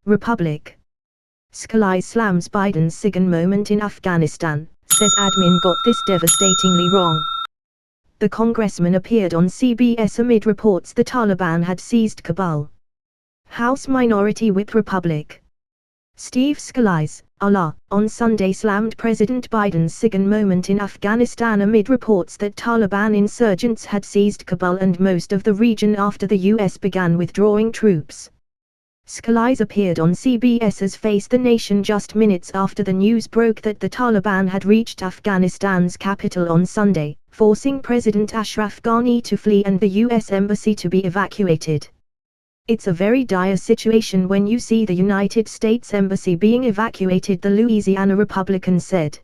Republic. Scalise slams Biden's Saigon moment in Afghanistan, says admin got this devastatingly wrong. The congressman appeared on CBS amid reports the Taliban had seized Kabul. House Minority Whip Republic. Steve Scalise, Allah, on Sunday slammed President Biden's Saigon moment in Afghanistan amid reports that Taliban insurgents had seized Kabul and most of the region after the U.S. began withdrawing troops. Scalise appeared on CBS's Face the Nation just minutes after the news broke that the Taliban had reached Afghanistan's capital on Sunday, forcing President Ashraf Ghani to flee and the U.S. Embassy to be evacuated. "It's a very dire situation when you see the United States Embassy being evacuated," the Louisiana Republican said.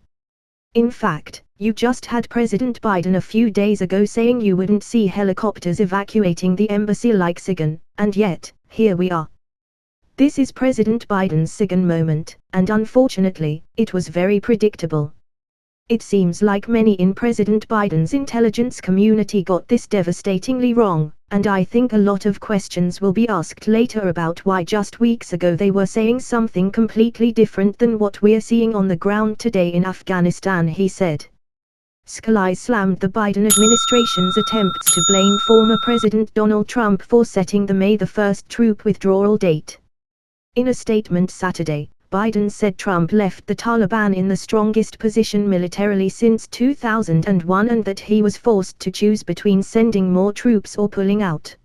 "In fact, you just had President Biden a few days ago saying you wouldn't see helicopters evacuating the embassy like Saigon, and yet, here we are. This is President Biden's Saigon moment, and unfortunately, it was very predictable. It seems like many in President Biden's intelligence community got this devastatingly wrong, and I think a lot of questions will be asked later about why just weeks ago they were saying something completely different than what we're seeing on the ground today in Afghanistan," he said. Scalise slammed the Biden administration's attempts to blame former President Donald Trump for setting the May 1 troop withdrawal date. In a statement Saturday, Biden said Trump left the Taliban in the strongest position militarily since 2001 and that he was forced to choose between sending more troops or pulling out.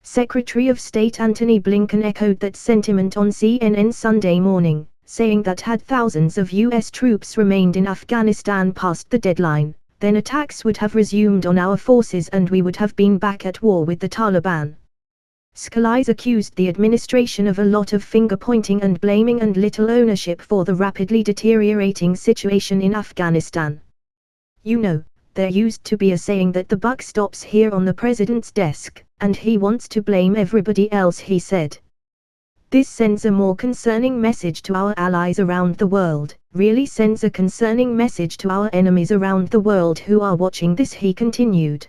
Secretary of State Antony Blinken echoed that sentiment on CNN Sunday morning, saying that had thousands of U.S. troops remained in Afghanistan past the deadline, then attacks would have resumed on our forces and we would have been back at war with the Taliban. Scalise accused the administration of a lot of finger-pointing and blaming and little ownership for the rapidly deteriorating situation in Afghanistan. "You know, there used to be a saying that the buck stops here on the president's desk, and he wants to blame everybody else," he said. "This sends a more concerning message to our allies around the world, really sends a concerning message to our enemies around the world who are watching this," he continued.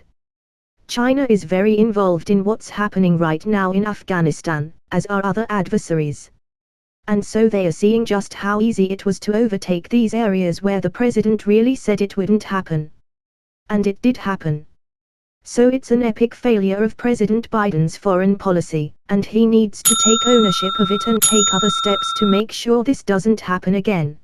"China is very involved in what's happening right now in Afghanistan, as are other adversaries. And so they are seeing just how easy it was to overtake these areas where the president really said it wouldn't happen. And it did happen. So it's an epic failure of President Biden's foreign policy, and he needs to take ownership of it and take other steps to make sure this doesn't happen again."